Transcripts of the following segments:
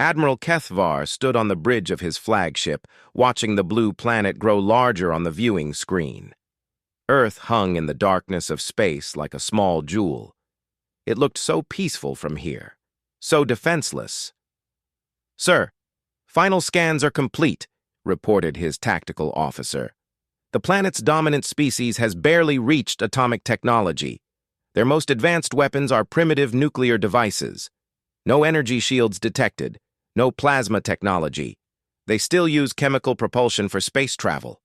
Admiral Kethvar stood on the bridge of his flagship, watching the blue planet grow larger on the viewing screen. Earth hung in the darkness of space like a small jewel. It looked so peaceful from here, so defenseless. "Sir, final scans are complete," reported his tactical officer. "The planet's dominant species has barely reached atomic technology. Their most advanced weapons are primitive nuclear devices. No energy shields detected, no plasma technology. They still use chemical propulsion for space travel."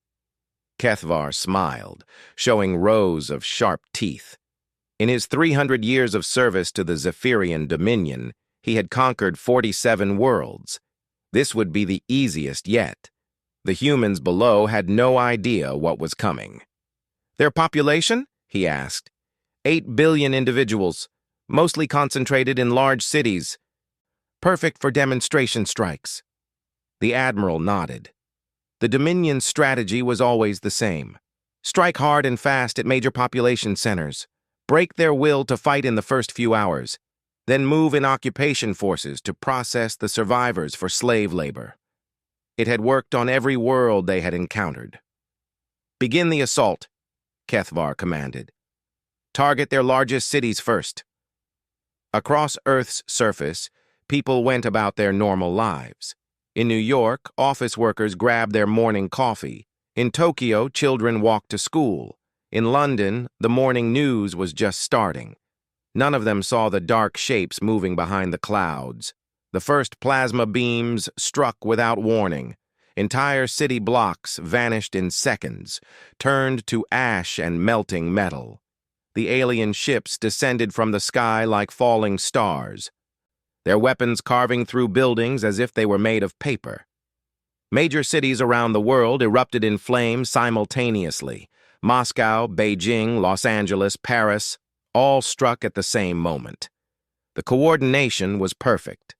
Kethvar smiled, showing rows of sharp teeth. In his 300 years of service to the Zephyrian Dominion, he had conquered 47 worlds. This would be the easiest yet. The humans below had no idea what was coming. "Their population?" he asked. 8 billion individuals, mostly concentrated in large cities. Perfect for demonstration strikes. The Admiral nodded. The Dominion's strategy was always the same. Strike hard and fast at major population centers. Break their will to fight in the first few hours. Then move in occupation forces to process the survivors for slave labor. It had worked on every world they had encountered. "Begin the assault," Kethvar commanded. "Target their largest cities first." Across Earth's surface, people went about their normal lives. In New York, office workers grabbed their morning coffee. In Tokyo, children walked to school. In London, the morning news was just starting. None of them saw the dark shapes moving behind the clouds. The first plasma beams struck without warning. Entire city blocks vanished in seconds, turned to ash and melting metal. The alien ships descended from the sky like falling stars, their weapons carving through buildings as if they were made of paper. Major cities around the world erupted in flames simultaneously. Moscow, Beijing, Los Angeles, Paris, all struck at the same moment. The coordination was perfect.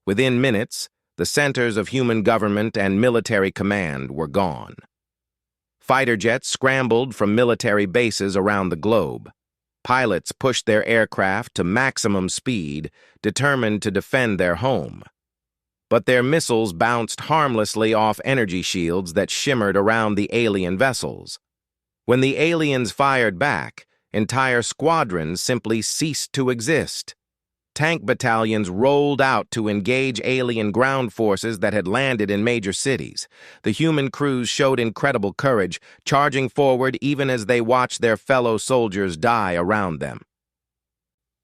Within minutes, the centers of human government and military command were gone. Fighter jets scrambled from military bases around the globe. Pilots pushed their aircraft to maximum speed, determined to defend their home. But their missiles bounced harmlessly off energy shields that shimmered around the alien vessels. When the aliens fired back, entire squadrons simply ceased to exist. Tank battalions rolled out to engage alien ground forces that had landed in major cities. The human crews showed incredible courage, charging forward even as they watched their fellow soldiers die around them.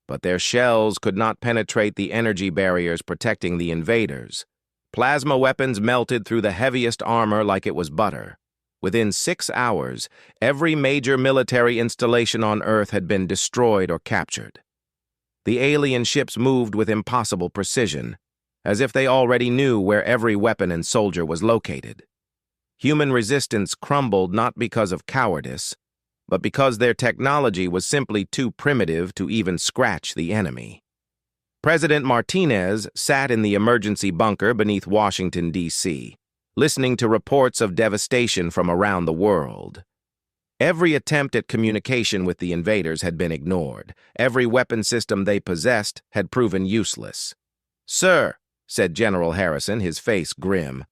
But their shells could not penetrate the energy barriers protecting the invaders. Plasma weapons melted through the heaviest armor like it was butter. Within 6 hours, every major military installation on Earth had been destroyed or captured. The alien ships moved with impossible precision, as if they already knew where every weapon and soldier was located. Human resistance crumbled not because of cowardice, but because their technology was simply too primitive to even scratch the enemy. President Martinez sat in the emergency bunker beneath Washington, D.C., listening to reports of devastation from around the world. Every attempt at communication with the invaders had been ignored. Every weapon system they possessed had proven useless. "Sir," said General Harrison, his face grim,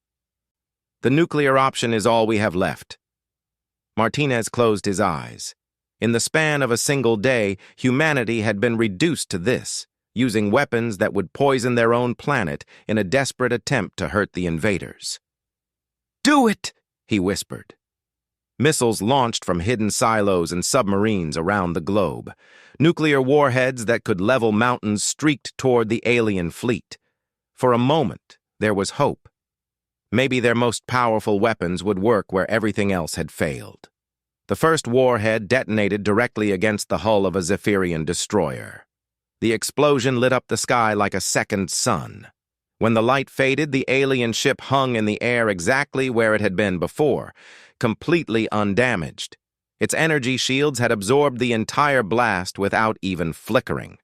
"the nuclear option is all we have left." Martinez closed his eyes. In the span of a single day, humanity had been reduced to this, using weapons that would poison their own planet in a desperate attempt to hurt the invaders. "Do it!" he whispered. Missiles launched from hidden silos and submarines around the globe. Nuclear warheads that could level mountains streaked toward the alien fleet. For a moment, there was hope. Maybe their most powerful weapons would work where everything else had failed. The first warhead detonated directly against the hull of a Zephyrian destroyer. The explosion lit up the sky like a second sun. When the light faded, the alien ship hung in the air exactly where it had been before, completely undamaged. Its energy shields had absorbed the entire blast without even flickering.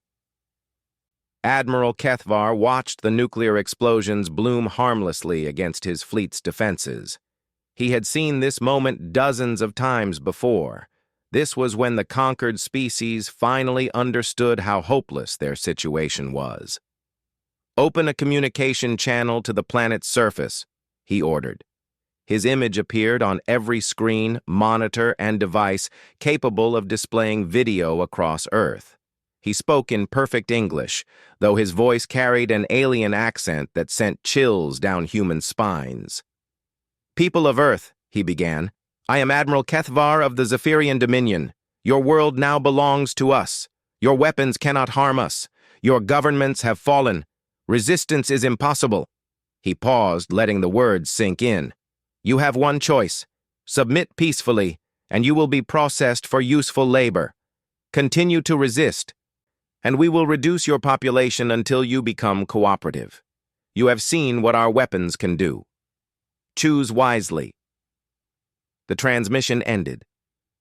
Admiral Kethvar watched the nuclear explosions bloom harmlessly against his fleet's defenses. He had seen this moment dozens of times before. This was when the conquered species finally understood how hopeless their situation was. "Open a communication channel to the planet's surface," he ordered. His image appeared on every screen, monitor, and device capable of displaying video across Earth. He spoke in perfect English, though his voice carried an alien accent that sent chills down human spines. "People of Earth," he began, "I am Admiral Kethvar of the Zephyrian Dominion. Your world now belongs to us. Your weapons cannot harm us. Your governments have fallen. Resistance is impossible." He paused, letting the words sink in. "You have one choice. Submit peacefully, and you will be processed for useful labor. Continue to resist, and we will reduce your population until you become cooperative. You have seen what our weapons can do. Choose wisely." The transmission ended.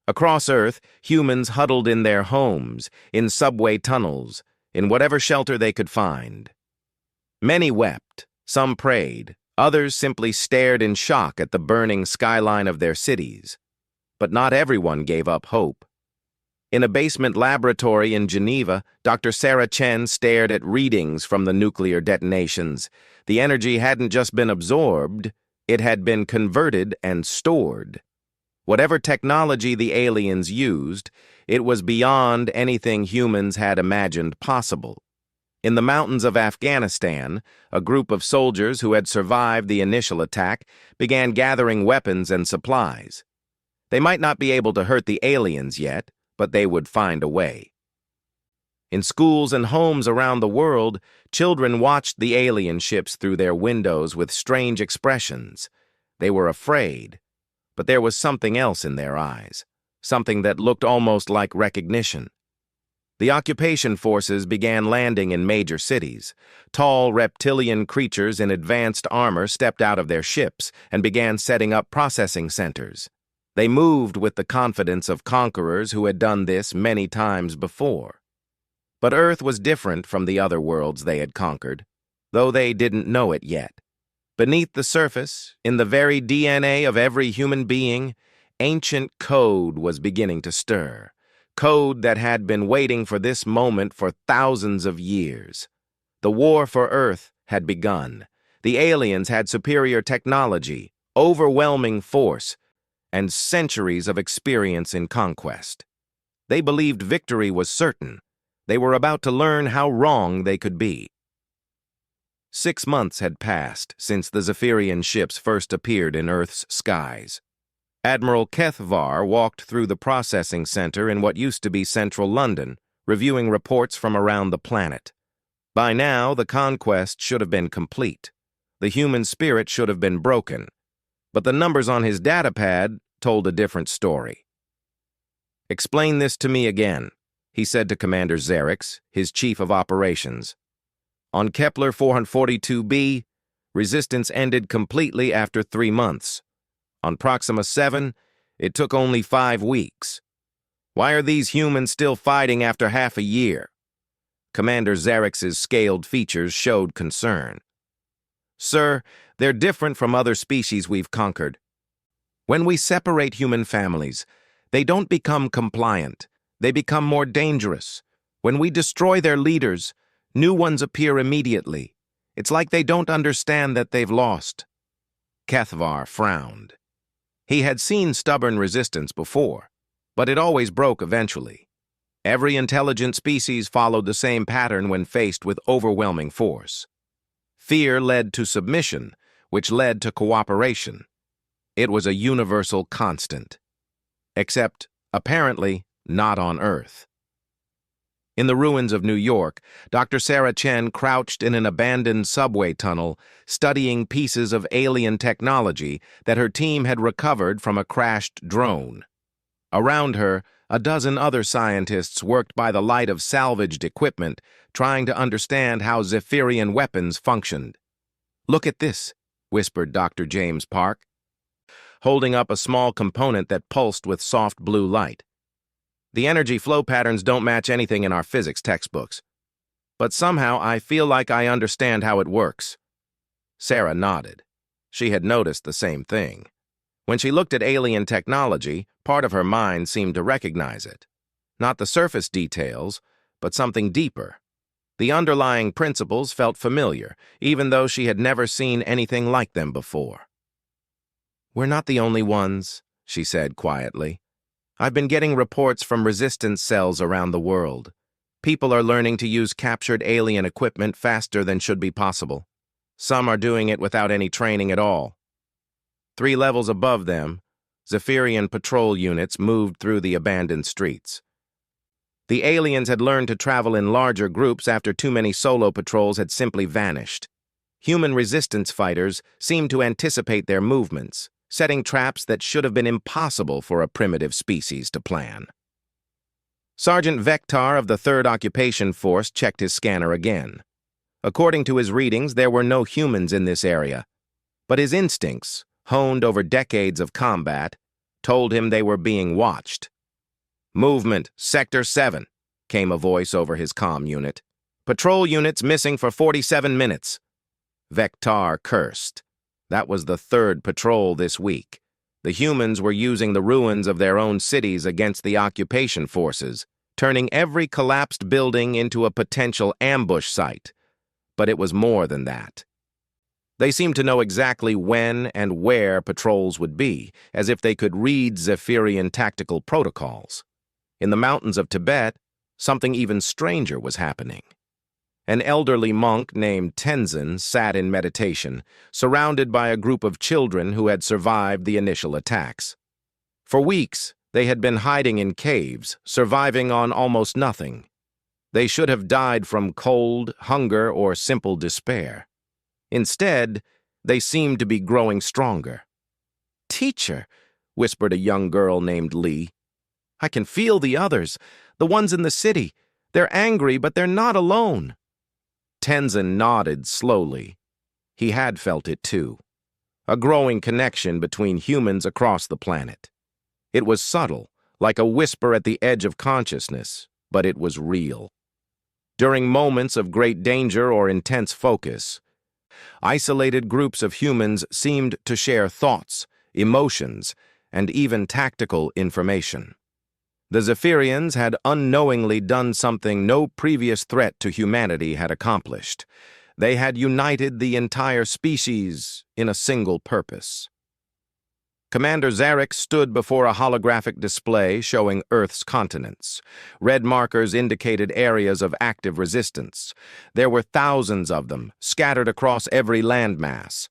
Across Earth, humans huddled in their homes, in subway tunnels, in whatever shelter they could find. Many wept, some prayed, others simply stared in shock at the burning skyline of their cities. But not everyone gave up hope. In a basement laboratory in Geneva, Dr. Sarah Chen stared at readings from the nuclear detonations. The energy hadn't just been absorbed, it had been converted and stored. Whatever technology the aliens used, it was beyond anything humans had imagined possible. In the mountains of Afghanistan, a group of soldiers who had survived the initial attack began gathering weapons and supplies. They might not be able to hurt the aliens yet, but they would find a way. In schools and homes around the world, children watched the alien ships through their windows with strange expressions. They were afraid, but there was something else in their eyes, something that looked almost like recognition. The occupation forces began landing in major cities. Tall reptilian creatures in advanced armor stepped out of their ships and began setting up processing centers. They moved with the confidence of conquerors who had done this many times before. But Earth was different from the other worlds they had conquered, though they didn't know it yet. Beneath the surface, in the very DNA of every human being, ancient code was beginning to stir. Code that had been waiting for this moment for thousands of years. The war for Earth had begun. The aliens had superior technology, overwhelming force, and centuries of experience in conquest. They believed victory was certain. They were about to learn how wrong they could be. 6 months had passed since the Zephyrian ships first appeared in Earth's skies. Admiral Kethvar walked through the processing center in what used to be central London, reviewing reports from around the planet. By now, the conquest should have been complete. The human spirit should have been broken. But the numbers on his datapad told a different story. "Explain this to me again," he said to Commander Xerix, his chief of operations. "On Kepler 442b, resistance ended completely after 3 months. On Proxima 7, it took only 5 weeks. Why are these humans still fighting after half a year?" Commander Xerix's scaled features showed concern. "Sir, they're different from other species we've conquered. When we separate human families, they don't become compliant. They become more dangerous. When we destroy their leaders, new ones appear immediately. It's like they don't understand that they've lost." Kethvar frowned. He had seen stubborn resistance before, but it always broke eventually. Every intelligent species followed the same pattern when faced with overwhelming force. Fear led to submission, which led to cooperation. It was a universal constant. Except, apparently, not on Earth. In the ruins of New York, Dr. Sarah Chen crouched in an abandoned subway tunnel, studying pieces of alien technology that her team had recovered from a crashed drone. Around her, a dozen other scientists worked by the light of salvaged equipment, trying to understand how Zephyrian weapons functioned. "Look at this," whispered Dr. James Park, holding up a small component that pulsed with soft blue light. "The energy flow patterns don't match anything in our physics textbooks. But somehow I feel like I understand how it works." Sarah nodded. She had noticed the same thing. When she looked at alien technology, part of her mind seemed to recognize it. Not the surface details, but something deeper. The underlying principles felt familiar, even though she had never seen anything like them before. "We're not the only ones," she said quietly. "I've been getting reports from resistance cells around the world. People are learning to use captured alien equipment faster than should be possible. Some are doing it without any training at all." 3 levels above them, Zephyrian patrol units moved through the abandoned streets. The aliens had learned to travel in larger groups after too many solo patrols had simply vanished. Human resistance fighters seemed to anticipate their movements, setting traps that should have been impossible for a primitive species to plan. Sergeant Vector of the 3rd Occupation Force checked his scanner again. According to his readings, there were no humans in this area, but his instincts, honed over decades of combat, told him they were being watched. "Movement, Sector 7, came a voice over his comm unit. "Patrol units missing for 47 minutes. Vector cursed. That was the 3rd patrol this week. The humans were using the ruins of their own cities against the occupation forces, turning every collapsed building into a potential ambush site. But it was more than that. They seemed to know exactly when and where patrols would be, as if they could read Zephyrian tactical protocols. In the mountains of Tibet, something even stranger was happening. An elderly monk named Tenzin sat in meditation, surrounded by a group of children who had survived the initial attacks. For weeks, they had been hiding in caves, surviving on almost nothing. They should have died from cold, hunger, or simple despair. Instead, they seemed to be growing stronger. "Teacher," whispered a young girl named Lee. "I can feel the others, the ones in the city. They're angry, but they're not alone." Tenzin nodded slowly. He had felt it too. A growing connection between humans across the planet. It was subtle, like a whisper at the edge of consciousness, but it was real. During moments of great danger or intense focus, isolated groups of humans seemed to share thoughts, emotions, and even tactical information. The Zephyrians had unknowingly done something no previous threat to humanity had accomplished. They had united the entire species in a single purpose. Commander Zarek stood before a holographic display showing Earth's continents. Red markers indicated areas of active resistance. There were thousands of them, scattered across every landmass.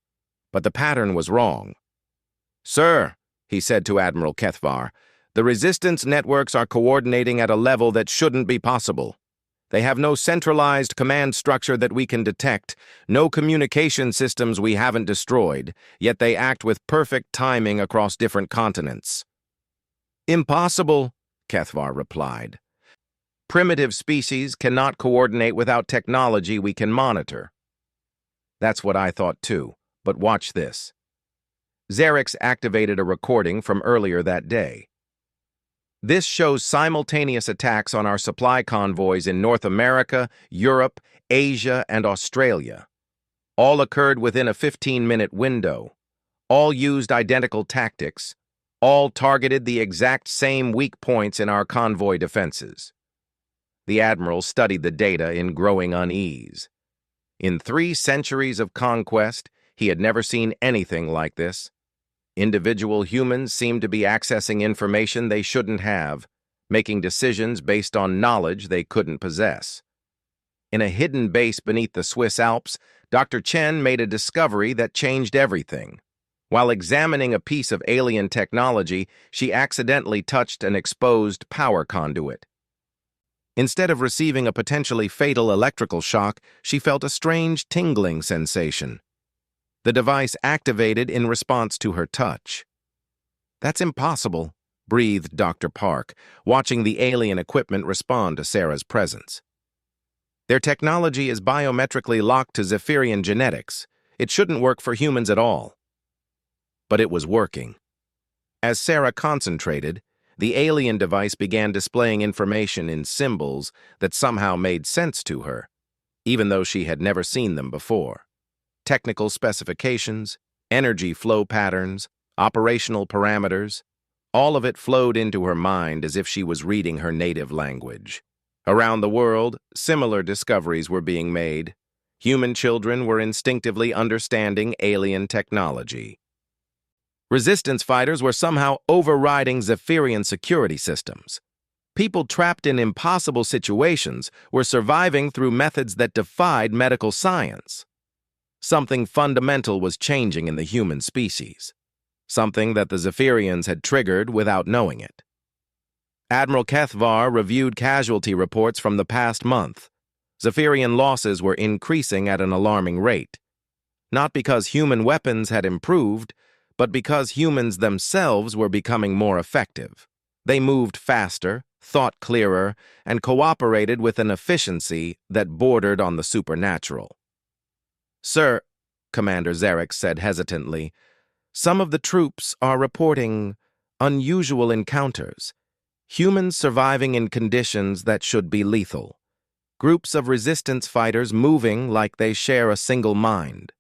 But the pattern was wrong. "Sir," he said to Admiral Kethvar, "the resistance networks are coordinating at a level that shouldn't be possible. They have no centralized command structure that we can detect, no communication systems we haven't destroyed, yet they act with perfect timing across different continents." "Impossible," Kethvar replied. "Primitive species cannot coordinate without technology we can monitor." "That's what I thought too, but watch this." Xerix activated a recording from earlier that day. "This shows simultaneous attacks on our supply convoys in North America, Europe, Asia, and Australia. All occurred within a 15-minute window. All used identical tactics. All targeted the exact same weak points in our convoy defenses." The Admiral studied the data in growing unease. In 3 centuries of conquest, he had never seen anything like this. Individual humans seemed to be accessing information they shouldn't have, making decisions based on knowledge they couldn't possess. In a hidden base beneath the Swiss Alps, Dr. Chen made a discovery that changed everything. While examining a piece of alien technology, she accidentally touched an exposed power conduit. Instead of receiving a potentially fatal electrical shock, she felt a strange tingling sensation. The device activated in response to her touch. "That's impossible," breathed Dr. Park, watching the alien equipment respond to Sarah's presence. "Their technology is biometrically locked to Zephyrian genetics. It shouldn't work for humans at all." But it was working. As Sarah concentrated, the alien device began displaying information in symbols that somehow made sense to her, even though she had never seen them before. Technical specifications, energy flow patterns, operational parameters, all of it flowed into her mind as if she was reading her native language. Around the world, similar discoveries were being made. Human children were instinctively understanding alien technology. Resistance fighters were somehow overriding Zephyrian security systems. People trapped in impossible situations were surviving through methods that defied medical science. Something fundamental was changing in the human species, something that the Zephyrians had triggered without knowing it. Admiral Kethvar reviewed casualty reports from the past month. Zephyrian losses were increasing at an alarming rate, not because human weapons had improved, but because humans themselves were becoming more effective. They moved faster, thought clearer, and cooperated with an efficiency that bordered on the supernatural. "Sir," Commander Zarek said hesitantly, "some of the troops are reporting unusual encounters, humans surviving in conditions that should be lethal, groups of resistance fighters moving like they share a single mind,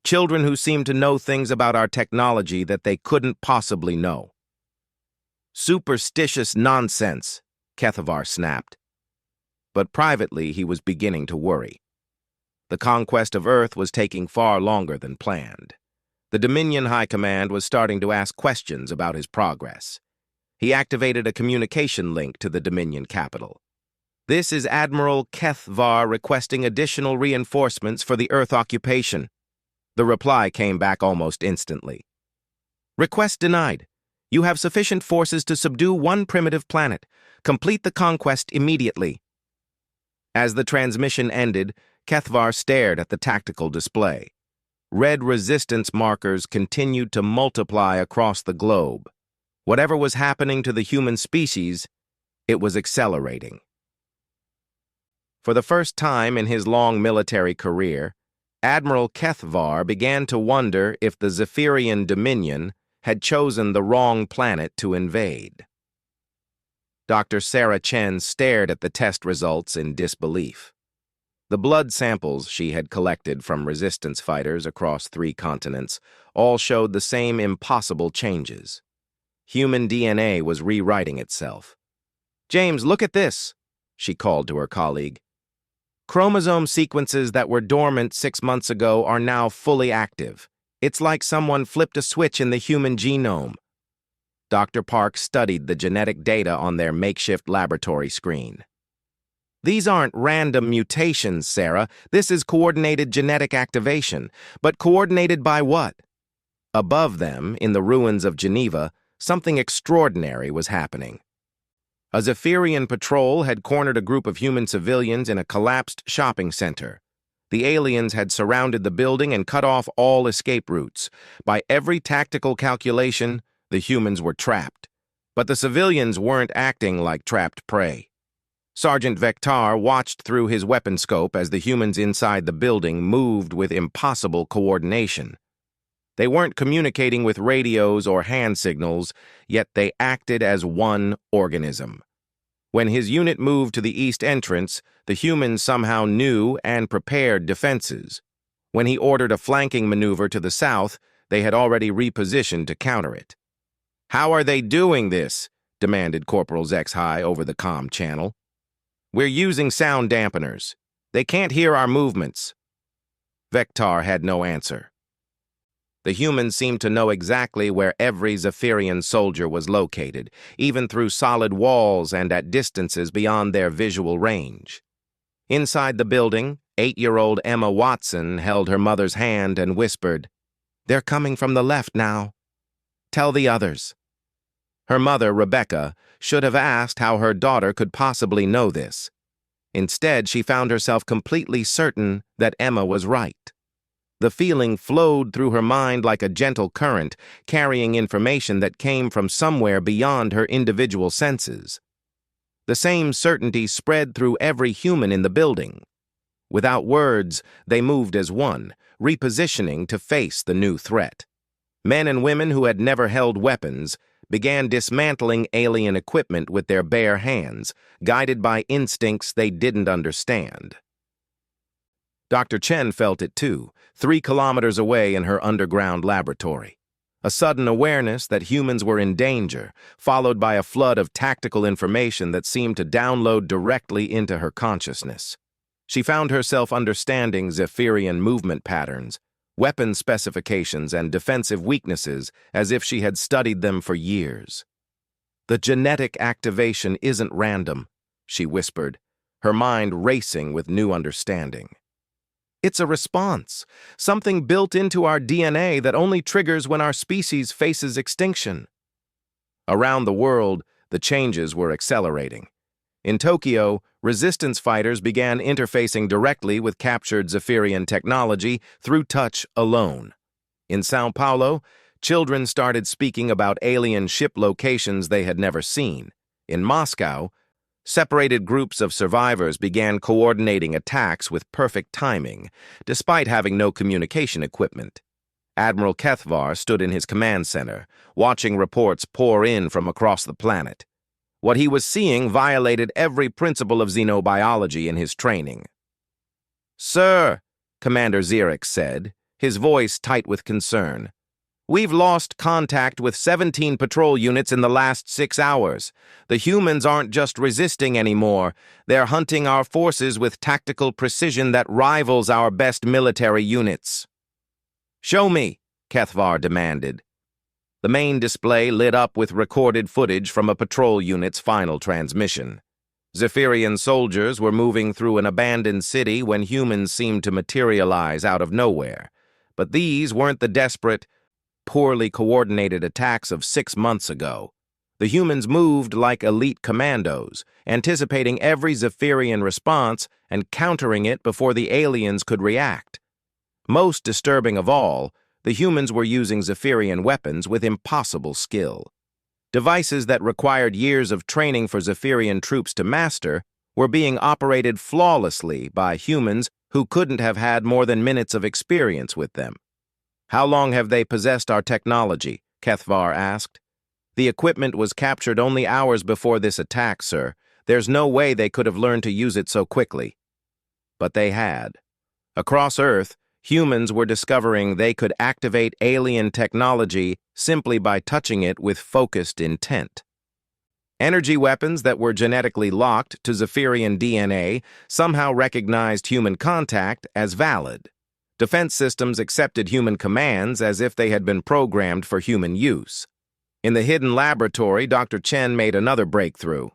children who seem to know things about our technology that they couldn't possibly know." "Superstitious nonsense," Kethvar snapped. But privately, he was beginning to worry. The conquest of Earth was taking far longer than planned. The Dominion High Command was starting to ask questions about his progress. He activated a communication link to the Dominion capital. "This is Admiral Kethvar requesting additional reinforcements for the Earth occupation." The reply came back almost instantly. "Request denied. You have sufficient forces to subdue one primitive planet. Complete the conquest immediately." As the transmission ended, Kethvar stared at the tactical display. Red resistance markers continued to multiply across the globe. Whatever was happening to the human species, it was accelerating. For the first time in his long military career, Admiral Kethvar began to wonder if the Zephyrian Dominion had chosen the wrong planet to invade. Dr. Sarah Chen stared at the test results in disbelief. The blood samples she had collected from resistance fighters across 3 continents all showed the same impossible changes. Human DNA was rewriting itself. "James, look at this," she called to her colleague. "Chromosome sequences that were dormant 6 months ago are now fully active. It's like someone flipped a switch in the human genome." Dr. Park studied the genetic data on their makeshift laboratory screen. "These aren't random mutations, Sarah. This is coordinated genetic activation. But coordinated by what?" Above them, in the ruins of Geneva, something extraordinary was happening. A Zephyrian patrol had cornered a group of human civilians in a collapsed shopping center. The aliens had surrounded the building and cut off all escape routes. By every tactical calculation, the humans were trapped. But the civilians weren't acting like trapped prey. Sergeant Vectar watched through his weapon scope as the humans inside the building moved with impossible coordination. They weren't communicating with radios or hand signals, yet they acted as one organism. When his unit moved to the east entrance, the humans somehow knew and prepared defenses. When he ordered a flanking maneuver to the south, they had already repositioned to counter it. "How are they doing this?" demanded Corporal Zexhai over the comm channel. "We're using sound dampeners. They can't hear our movements." Vectar had no answer. The humans seemed to know exactly where every Zephyrian soldier was located, even through solid walls and at distances beyond their visual range. Inside the building, 8-year-old Emma Watson held her mother's hand and whispered, "They're coming from the left now. Tell the others." Her mother, Rebecca, should have asked how her daughter could possibly know this. Instead, she found herself completely certain that Emma was right. The feeling flowed through her mind like a gentle current, carrying information that came from somewhere beyond her individual senses. The same certainty spread through every human in the building. Without words, they moved as one, repositioning to face the new threat. Men and women who had never held weapons began dismantling alien equipment with their bare hands, guided by instincts they didn't understand. Dr. Chen felt it too, 3 kilometers away in her underground laboratory. A sudden awareness that humans were in danger, followed by a flood of tactical information that seemed to download directly into her consciousness. She found herself understanding Zephyrian movement patterns, weapon specifications, and defensive weaknesses as if she had studied them for years. "The genetic activation isn't random," she whispered, her mind racing with new understanding. "It's a response, something built into our DNA that only triggers when our species faces extinction." Around the world, the changes were accelerating. In Tokyo, resistance fighters began interfacing directly with captured Zephyrian technology through touch alone. In São Paulo, children started speaking about alien ship locations they had never seen. In Moscow, separated groups of survivors began coordinating attacks with perfect timing, despite having no communication equipment. Admiral Kethvar stood in his command center, watching reports pour in from across the planet. What he was seeing violated every principle of xenobiology in his training. "Sir," Commander Xerix said, his voice tight with concern, "we've lost contact with 17 patrol units in the last 6 hours. The humans aren't just resisting anymore. They're hunting our forces with tactical precision that rivals our best military units." "Show me," Kethvar demanded. The main display lit up with recorded footage from a patrol unit's final transmission. Zephyrian soldiers were moving through an abandoned city when humans seemed to materialize out of nowhere. But these weren't the desperate, poorly coordinated attacks of 6 months ago. The humans moved like elite commandos, anticipating every Zephyrian response and countering it before the aliens could react. Most disturbing of all, the humans were using Zephyrian weapons with impossible skill. Devices that required years of training for Zephyrian troops to master were being operated flawlessly by humans who couldn't have had more than minutes of experience with them. "How long have they possessed our technology?" Kethvar asked. "The equipment was captured only hours before this attack, sir. There's no way they could have learned to use it so quickly." But they had. Across Earth, humans were discovering they could activate alien technology simply by touching it with focused intent. Energy weapons that were genetically locked to Zephyrian DNA somehow recognized human contact as valid. Defense systems accepted human commands as if they had been programmed for human use. In the hidden laboratory, Dr. Chen made another breakthrough.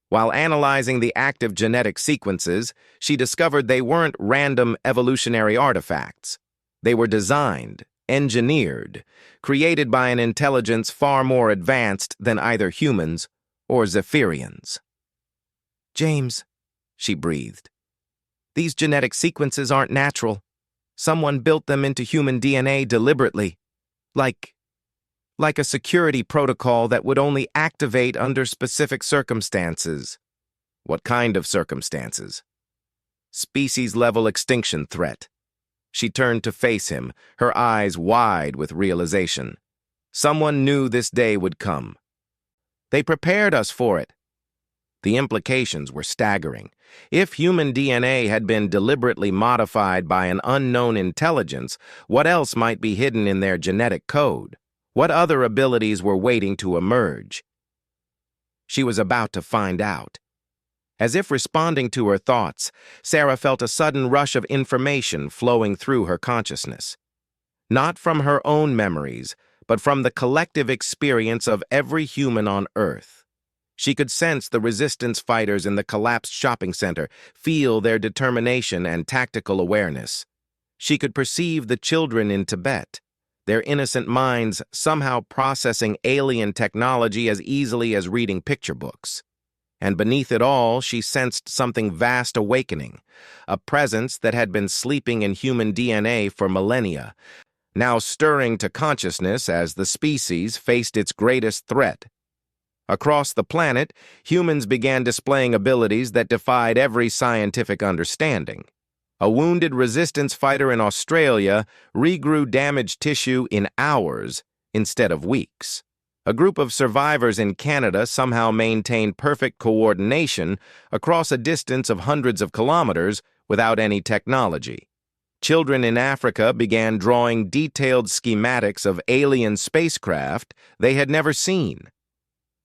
While analyzing the active genetic sequences, she discovered they weren't random evolutionary artifacts. They were designed, engineered, created by an intelligence far more advanced than either humans or Zephyrians. "James," she breathed, "these genetic sequences aren't natural. Someone built them into human DNA deliberately, like a security protocol that would only activate under specific circumstances." "What kind of circumstances?" "Species-level extinction threat." She turned to face him, her eyes wide with realization. Someone knew this day would come. They prepared us for it. The implications were staggering. If human DNA had been deliberately modified by an unknown intelligence, what else might be hidden in their genetic code? What other abilities were waiting to emerge? She was about to find out. As if responding to her thoughts, Sarah felt a sudden rush of information flowing through her consciousness. Not from her own memories, but from the collective experience of every human on Earth. She could sense the resistance fighters in the collapsed shopping center, feel their determination and tactical awareness. She could perceive the children in Tibet, their innocent minds somehow processing alien technology as easily as reading picture books. And beneath it all, she sensed something vast awakening, a presence that had been sleeping in human DNA for millennia, now stirring to consciousness as the species faced its greatest threat. Across the planet, humans began displaying abilities that defied every scientific understanding. A wounded resistance fighter in Australia regrew damaged tissue in hours instead of weeks. A group of survivors in Canada somehow maintained perfect coordination across a distance of hundreds of kilometers without any technology. Children in Africa began drawing detailed schematics of alien spacecraft they had never seen.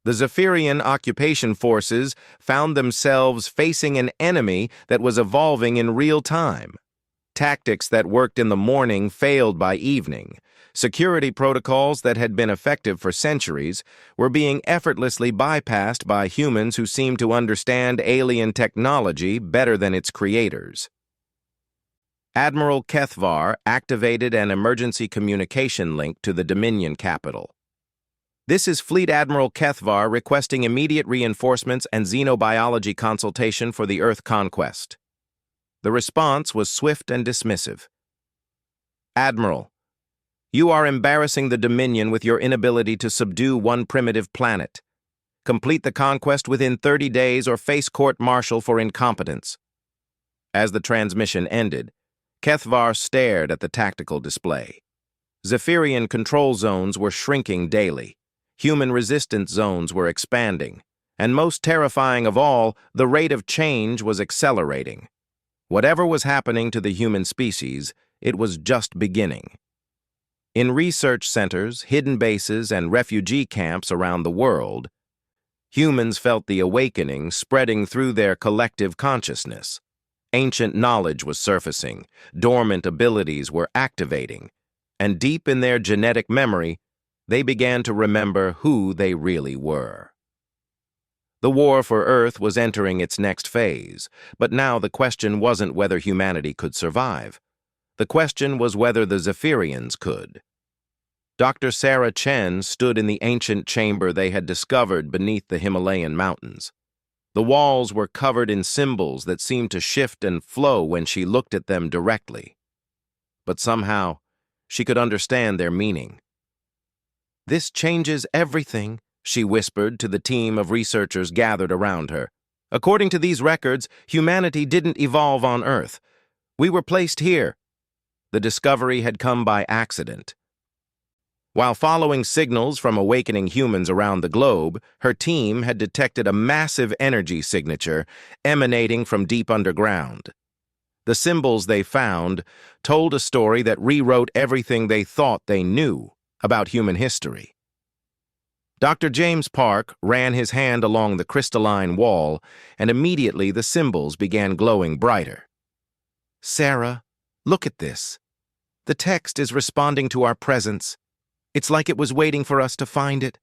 The Zephyrian occupation forces found themselves facing an enemy that was evolving in real time. Tactics that worked in the morning failed by evening. Security protocols that had been effective for centuries were being effortlessly bypassed by humans who seemed to understand alien technology better than its creators. Admiral Kethvar activated an emergency communication link to the Dominion capital. This is Fleet Admiral Kethvar requesting immediate reinforcements and xenobiology consultation for the Earth conquest. The response was swift and dismissive. Admiral, you are embarrassing the Dominion with your inability to subdue one primitive planet. Complete the conquest within 30 days or face court-martial for incompetence. As the transmission ended, Kethvar stared at the tactical display. Zephyrian control zones were shrinking daily. Human resistance zones were expanding. And most terrifying of all, the rate of change was accelerating. Whatever was happening to the human species, it was just beginning. In research centers, hidden bases, and refugee camps around the world, humans felt the awakening spreading through their collective consciousness. Ancient knowledge was surfacing, dormant abilities were activating, and deep in their genetic memory, they began to remember who they really were. The war for Earth was entering its next phase, but now the question wasn't whether humanity could survive. The question was whether the Zephyrians could. Dr. Sarah Chen stood in the ancient chamber they had discovered beneath the Himalayan mountains. The walls were covered in symbols that seemed to shift and flow when she looked at them directly. But somehow, she could understand their meaning. "This changes everything," she whispered to the team of researchers gathered around her. "According to these records, humanity didn't evolve on Earth. We were placed here." The discovery had come by accident. While following signals from awakening humans around the globe, her team had detected a massive energy signature emanating from deep underground. The symbols they found told a story that rewrote everything they thought they knew about human history. Dr. James Park ran his hand along the crystalline wall, and immediately the symbols began glowing brighter. "Sarah, look at this. The text is responding to our presence. It's like it was waiting for us to find it."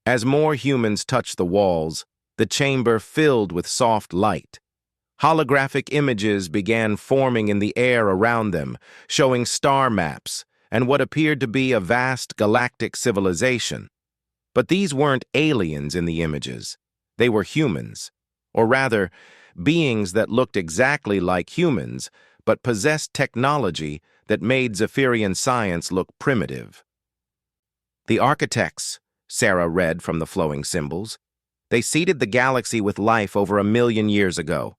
As more humans touched the walls, the chamber filled with soft light. Holographic images began forming in the air around them, showing star maps and what appeared to be a vast galactic civilization. But these weren't aliens in the images. They were humans, or rather, beings that looked exactly like humans, but possessed technology that made Zephyrian science look primitive. "The architects," Sarah read from the flowing symbols. "They seeded the galaxy with life over 1,000,000 years ago.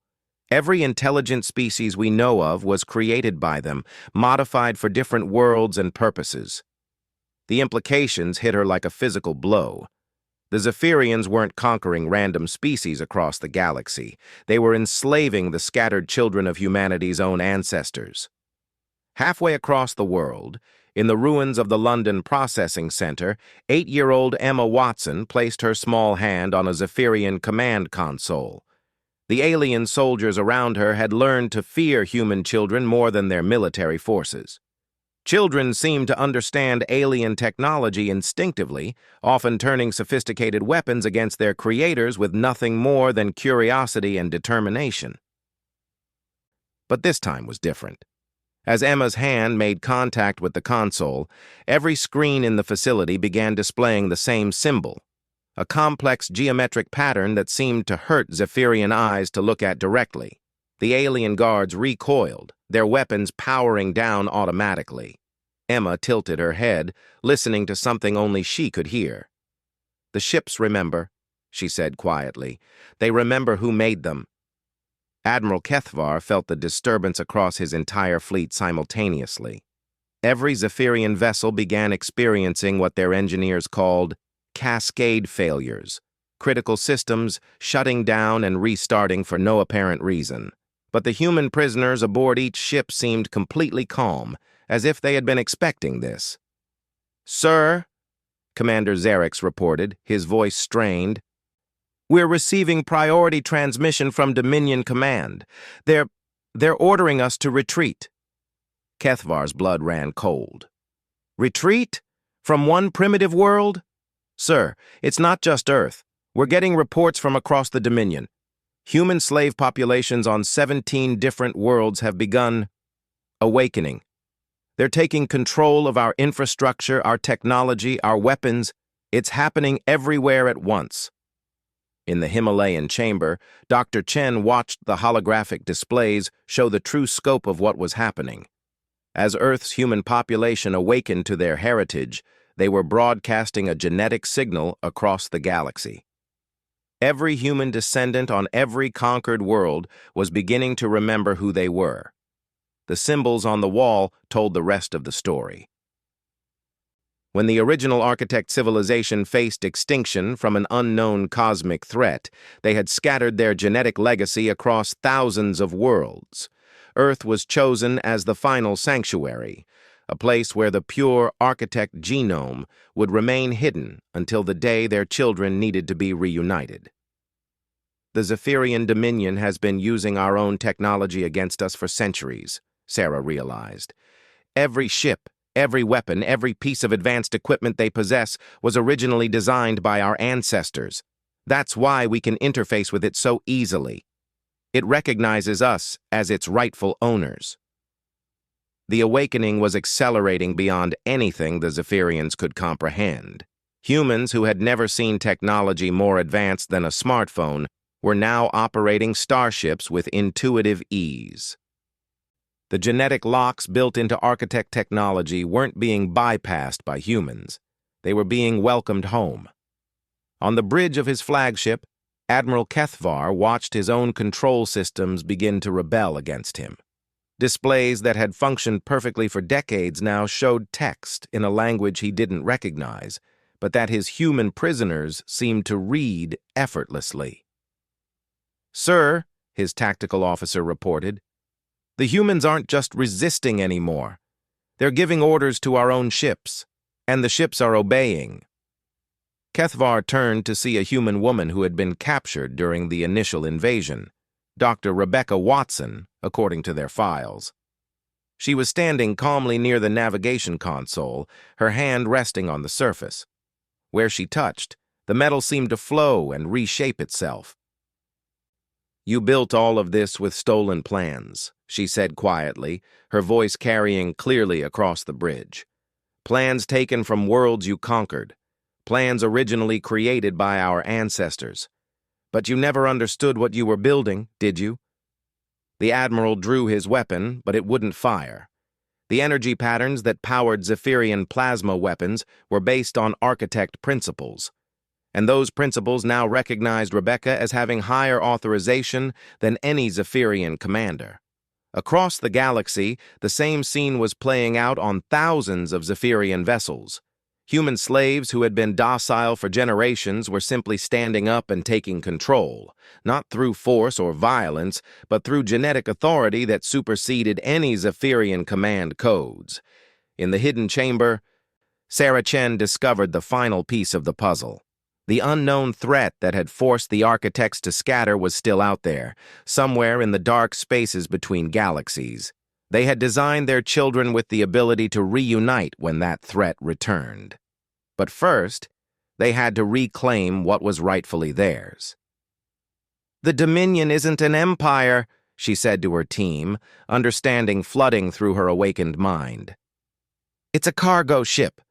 Every intelligent species we know of was created by them, modified for different worlds and purposes." The implications hit her like a physical blow. The Zephyrians weren't conquering random species across the galaxy. They were enslaving the scattered children of humanity's own ancestors. Halfway across the world, in the ruins of the London Processing Center, 8-year-old Emma Watson placed her small hand on a Zephyrian command console. The alien soldiers around her had learned to fear human children more than their military forces. Children seemed to understand alien technology instinctively, often turning sophisticated weapons against their creators with nothing more than curiosity and determination. But this time was different. As Emma's hand made contact with the console, every screen in the facility began displaying the same symbol, a complex geometric pattern that seemed to hurt Zephyrian eyes to look at directly. The alien guards recoiled, their weapons powering down automatically. Emma tilted her head, listening to something only she could hear. "The ships remember," she said quietly. "They remember who made them." Admiral Kethvar felt the disturbance across his entire fleet simultaneously. Every Zephyrian vessel began experiencing what their engineers called cascade failures, critical systems shutting down and restarting for no apparent reason. but the human prisoners aboard each ship seemed completely calm, as if they had been expecting this. "Sir," Commander Xerix reported, his voice strained, "we're receiving priority transmission from Dominion Command. They're ordering us to retreat." Kethvar's blood ran cold. "Retreat? From one primitive world?" "Sir, it's not just Earth. We're getting reports from across the Dominion. Human slave populations on 17 different worlds have begun awakening. They're taking control of our infrastructure, our technology, our weapons. It's happening everywhere at once." In the Himalayan chamber, Dr. Chen watched the holographic displays show the true scope of what was happening. As Earth's human population awakened to their heritage, they were broadcasting a genetic signal across the galaxy. Every human descendant on every conquered world was beginning to remember who they were. The symbols on the wall told the rest of the story. When the original architect civilization faced extinction from an unknown cosmic threat, they had scattered their genetic legacy across thousands of worlds. Earth was chosen as the final sanctuary, a place where the pure architect genome would remain hidden until the day their children needed to be reunited. "The Zephyrian Dominion has been using our own technology against us for centuries," Sarah realized. "Every ship, every weapon, every piece of advanced equipment they possess was originally designed by our ancestors. That's why we can interface with it so easily. It recognizes us as its rightful owners." The awakening was accelerating beyond anything the Zephyrians could comprehend. Humans who had never seen technology more advanced than a smartphone were now operating starships with intuitive ease. The genetic locks built into architect technology weren't being bypassed by humans. They were being welcomed home. On the bridge of his flagship, Admiral Kethvar watched his own control systems begin to rebel against him. Displays that had functioned perfectly for decades now showed text in a language he didn't recognize, but that his human prisoners seemed to read effortlessly. "Sir," his tactical officer reported, "the humans aren't just resisting anymore. They're giving orders to our own ships, and the ships are obeying." Kethvar turned to see a human woman who had been captured during the initial invasion, Dr. Rebecca Watson, according to their files. She was standing calmly near the navigation console, her hand resting on the surface. Where she touched, the metal seemed to flow and reshape itself. "You built all of this with stolen plans," she said quietly, her voice carrying clearly across the bridge. "Plans taken from worlds you conquered. Plans originally created by our ancestors. But you never understood what you were building, did you?" The Admiral drew his weapon, but it wouldn't fire. The energy patterns that powered Zephyrian plasma weapons were based on architect principles. And those principles now recognized Rebecca as having higher authorization than any Zephyrian commander. Across the galaxy, the same scene was playing out on thousands of Zephyrian vessels. Human slaves who had been docile for generations were simply standing up and taking control, not through force or violence, but through genetic authority that superseded any Zephyrian command codes. In the hidden chamber, Sarah Chen discovered the final piece of the puzzle. The unknown threat that had forced the architects to scatter was still out there, somewhere in the dark spaces between galaxies. They had designed their children with the ability to reunite when that threat returned. But first, they had to reclaim what was rightfully theirs. "The Dominion isn't an empire," she said to her team, understanding flooding through her awakened mind. "It's a cargo ship.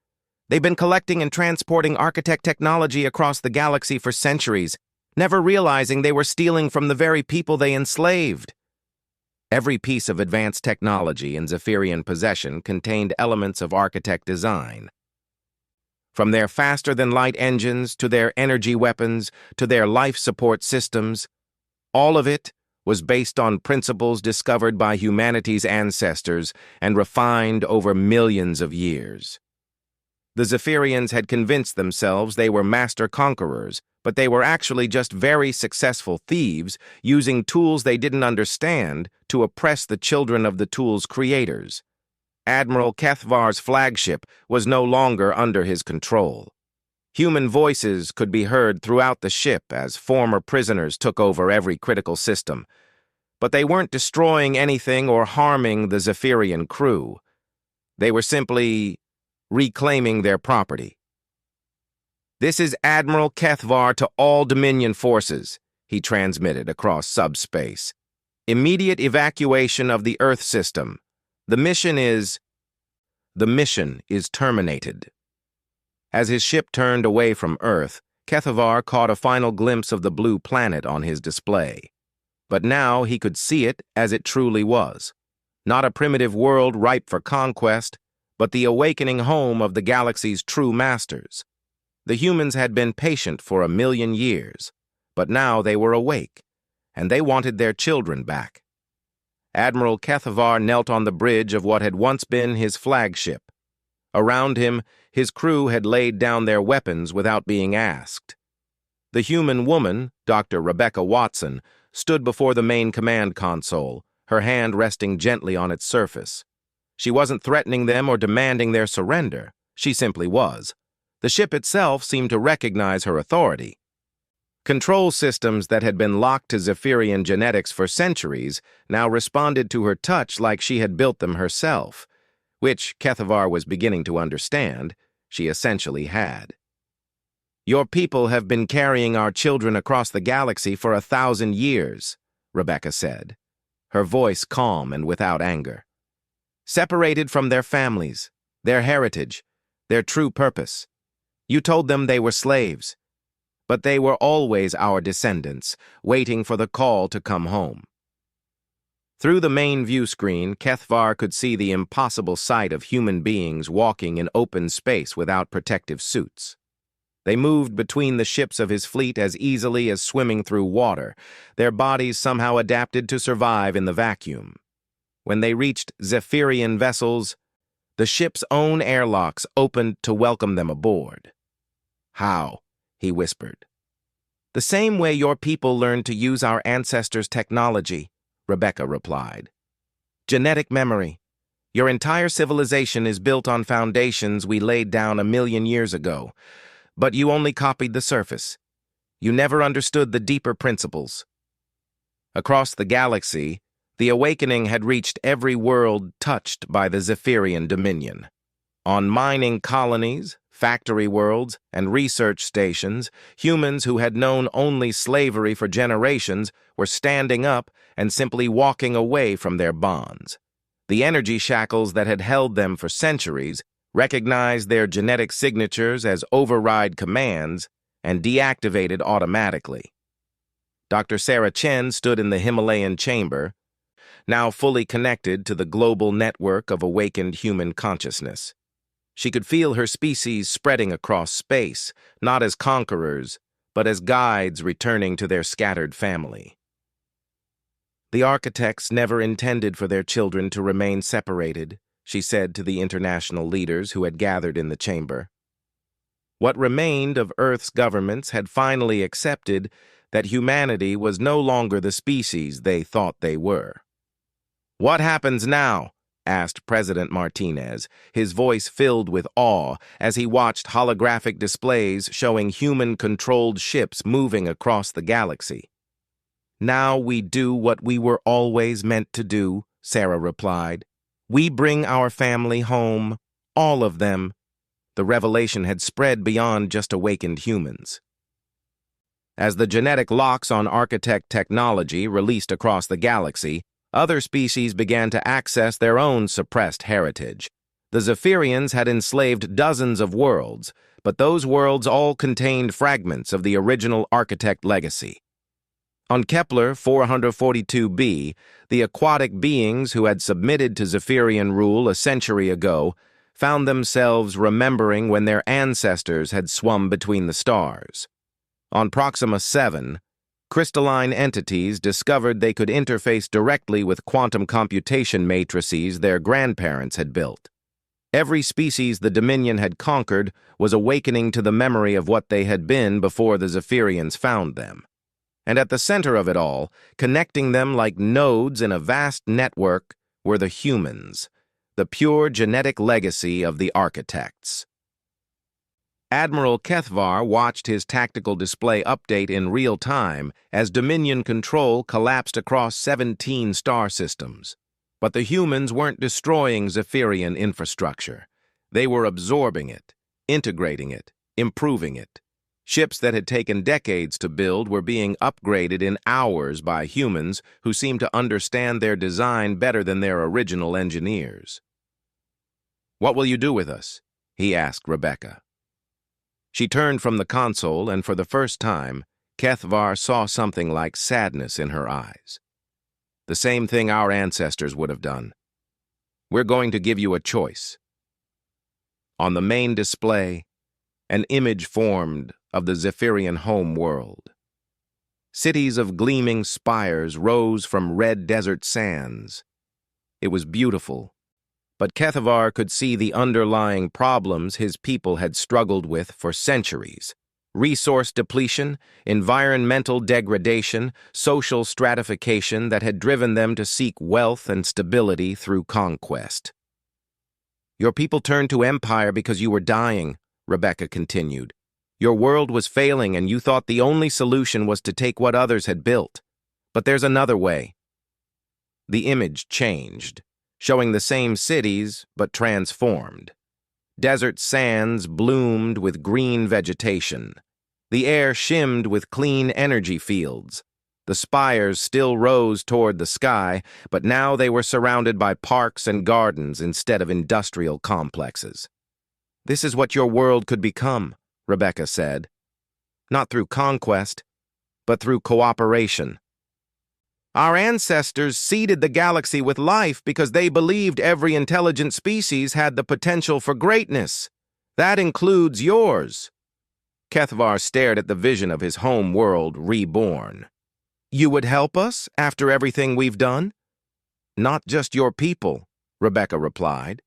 They've been collecting and transporting architect technology across the galaxy for centuries, never realizing they were stealing from the very people they enslaved." Every piece of advanced technology in Zephyrian possession contained elements of architect design. From their faster-than-light engines to their energy weapons to their life support systems, all of it was based on principles discovered by humanity's ancestors and refined over millions of years. The Zephyrians had convinced themselves they were master conquerors, but they were actually just very successful thieves using tools they didn't understand to oppress the children of the tools' creators. Admiral Kethvar's flagship was no longer under his control. Human voices could be heard throughout the ship as former prisoners took over every critical system. But they weren't destroying anything or harming the Zephyrian crew. They were simply reclaiming their property. "This is Admiral Kethvar to all Dominion forces," he transmitted across subspace. "Immediate evacuation of the Earth system. The mission is terminated." As his ship turned away from Earth, Kethvar caught a final glimpse of the blue planet on his display. But now he could see it as it truly was. Not a primitive world ripe for conquest, but the awakening home of the galaxy's true masters. The humans had been patient for 1,000,000 years, but now they were awake, and they wanted their children back. Admiral Kethvar knelt on the bridge of what had once been his flagship. Around him, his crew had laid down their weapons without being asked. The human woman, Dr. Rebecca Watson, stood before the main command console, her hand resting gently on its surface. She wasn't threatening them or demanding their surrender. She simply was. The ship itself seemed to recognize her authority. Control systems that had been locked to Zephyrian genetics for centuries now responded to her touch like she had built them herself, which Kethvar was beginning to understand she essentially had. "Your people have been carrying our children across the galaxy for 1,000 years, Rebecca said, her voice calm and without anger. "Separated from their families, their heritage, their true purpose. You told them they were slaves, but they were always our descendants, waiting for the call to come home." Through the main view screen, Kethvar could see the impossible sight of human beings walking in open space without protective suits. They moved between the ships of his fleet as easily as swimming through water, their bodies somehow adapted to survive in the vacuum. When they reached Zephyrian vessels, the ship's own airlocks opened to welcome them aboard. "How?" he whispered. "The same way your people learned to use our ancestors' technology," Rebecca replied. "Genetic memory. Your entire civilization is built on foundations we laid down 1,000,000 years ago, but you only copied the surface. You never understood the deeper principles." Across the galaxy, the awakening had reached every world touched by the Zephyrian dominion. On mining colonies, factory worlds, and research stations, humans who had known only slavery for generations were standing up and simply walking away from their bonds. The energy shackles that had held them for centuries recognized their genetic signatures as override commands and deactivated automatically. Dr. Sarah Chen stood in the Himalayan chamber, now fully connected to the global network of awakened human consciousness. She could feel her species spreading across space, not as conquerors, but as guides returning to their scattered family. "The architects never intended for their children to remain separated," she said to the international leaders who had gathered in the chamber. What remained of Earth's governments had finally accepted that humanity was no longer the species they thought they were. "What happens now?" asked President Martinez, his voice filled with awe as he watched holographic displays showing human-controlled ships moving across the galaxy. "Now we do what we were always meant to do," Sarah replied. "We bring our family home, all of them." The revelation had spread beyond just awakened humans. As the genetic locks on architect technology released across the galaxy, other species began to access their own suppressed heritage. The Zephyrians had enslaved dozens of worlds, but those worlds all contained fragments of the original architect legacy. On Kepler 442b, the aquatic beings who had submitted to Zephyrian rule a century ago found themselves remembering when their ancestors had swum between the stars. On Proxima 7, crystalline entities discovered they could interface directly with quantum computation matrices their grandparents had built. Every species the Dominion had conquered was awakening to the memory of what they had been before the Zephyrians found them. And at the center of it all, connecting them like nodes in a vast network, were the humans, the pure genetic legacy of the architects. Admiral Kethvar watched his tactical display update in real time as Dominion control collapsed across 17 star systems. But the humans weren't destroying Zephyrian infrastructure. They were absorbing it, integrating it, improving it. Ships that had taken decades to build were being upgraded in hours by humans who seemed to understand their design better than their original engineers. "What will you do with us?" he asked Rebecca. She turned from the console, and for the first time, Kethvar saw something like sadness in her eyes. The same thing our ancestors would have done. "We're going to give you a choice." On the main display, an image formed of the Zephyrian home world. Cities of gleaming spires rose from red desert sands. It was beautiful, but Kethvar could see the underlying problems his people had struggled with for centuries. Resource depletion, environmental degradation, social stratification that had driven them to seek wealth and stability through conquest. "Your people turned to empire because you were dying," Rebecca continued. "Your world was failing and you thought the only solution was to take what others had built. But there's another way." The image changed, showing the same cities but transformed. Desert sands bloomed with green vegetation. The air shimmed with clean energy fields. The spires still rose toward the sky, but now they were surrounded by parks and gardens instead of industrial complexes. "This is what your world could become," Rebecca said. "Not through conquest, but through cooperation. Our ancestors seeded the galaxy with life because they believed every intelligent species had the potential for greatness. That includes yours." Kethvar stared at the vision of his home world reborn. "You would help us after everything we've done?" "Not just your people," Rebecca replied.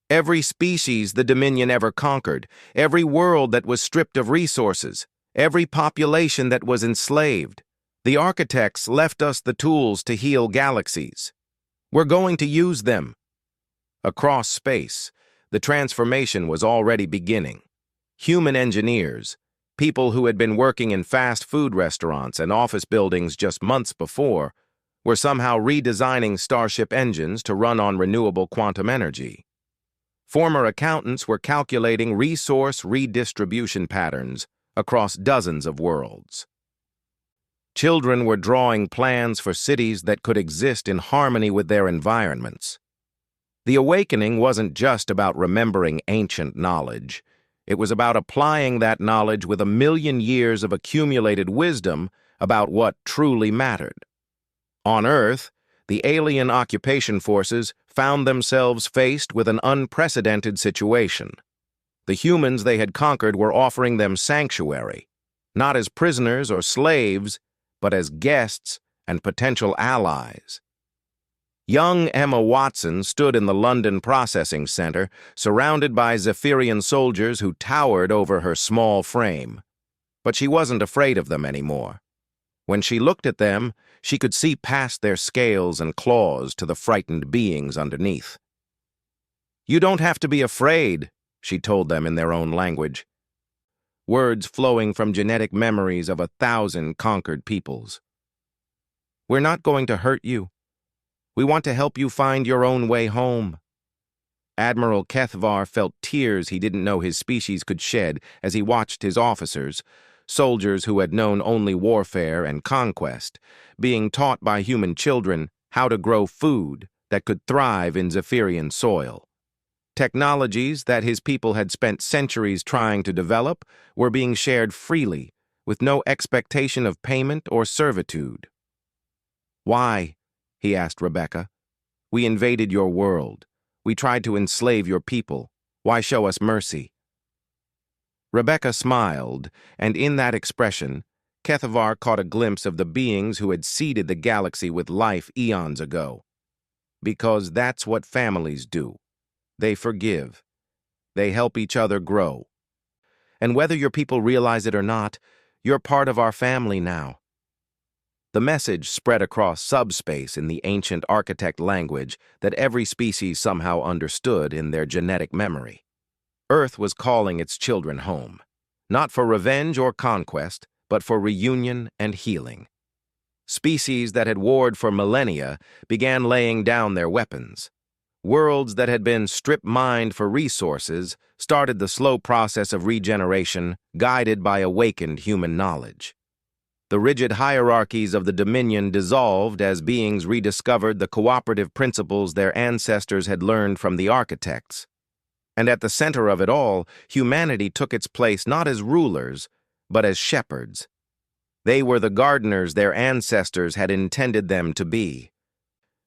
"Every species the Dominion ever conquered, every world that was stripped of resources, every population that was enslaved. The architects left us the tools to heal galaxies. We're going to use them." Across space, the transformation was already beginning. Human engineers, people who had been working in fast food restaurants and office buildings just months before, were somehow redesigning starship engines to run on renewable quantum energy. Former accountants were calculating resource redistribution patterns across dozens of worlds. Children were drawing plans for cities that could exist in harmony with their environments. The awakening wasn't just about remembering ancient knowledge. It was about applying that knowledge with 1,000,000 years of accumulated wisdom about what truly mattered. On Earth, the alien occupation forces found themselves faced with an unprecedented situation. The humans they had conquered were offering them sanctuary, not as prisoners or slaves, but as guests and potential allies. Young Emma Watson stood in the London Processing Center, surrounded by Zephyrian soldiers who towered over her small frame. But she wasn't afraid of them anymore. When she looked at them, she could see past their scales and claws to the frightened beings underneath. "You don't have to be afraid," she told them in their own language, words flowing from genetic memories of 1,000 conquered peoples. "We're not going to hurt you. We want to help you find your own way home." Admiral Kethvar felt tears he didn't know his species could shed as he watched his officers, soldiers who had known only warfare and conquest, being taught by human children how to grow food that could thrive in Zephyrian soil. Technologies that his people had spent centuries trying to develop were being shared freely, with no expectation of payment or servitude. "Why?" he asked Rebecca. "We invaded your world. We tried to enslave your people. Why show us mercy?" Rebecca smiled, and in that expression, Kethvar caught a glimpse of the beings who had seeded the galaxy with life eons ago. "Because that's what families do. They forgive, They help each other grow. And whether your people realize it or not, you're part of our family now. The message spread across subspace in the ancient architect language that every species somehow understood in their genetic memory. Earth was calling its children home, not for revenge or conquest, but for reunion and healing. Species that had warred for millennia began laying down their weapons. Worlds that had been strip-mined for resources started the slow process of regeneration, guided by awakened human knowledge. The rigid hierarchies of the Dominion dissolved as beings rediscovered the cooperative principles their ancestors had learned from the architects. And at the center of it all, humanity took its place not as rulers, but as shepherds. They were the gardeners their ancestors had intended them to be,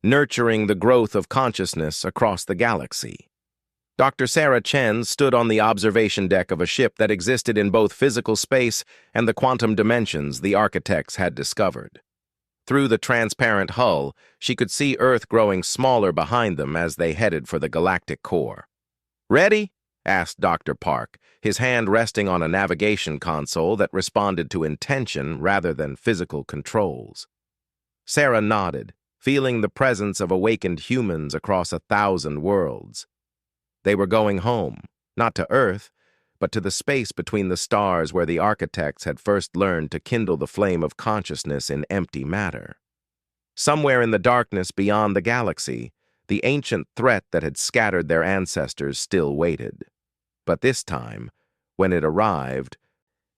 nurturing the growth of consciousness across the galaxy. Dr. Sarah Chen stood on the observation deck of a ship that existed in both physical space and the quantum dimensions the architects had discovered. Through the transparent hull, she could see Earth growing smaller behind them as they headed for the galactic core. "Ready?" asked Dr. Park, his hand resting on a navigation console that responded to intention rather than physical controls. Sarah nodded, feeling the presence of awakened humans across 1,000 worlds. They were going home, not to Earth, but to the space between the stars where the architects had first learned to kindle the flame of consciousness in empty matter. Somewhere in the darkness beyond the galaxy, the ancient threat that had scattered their ancestors still waited. But this time, when it arrived,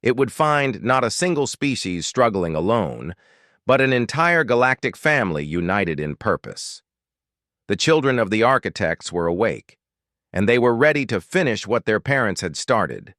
it would find not a single species struggling alone, but an entire galactic family united in purpose. The children of the architects were awake, and they were ready to finish what their parents had started.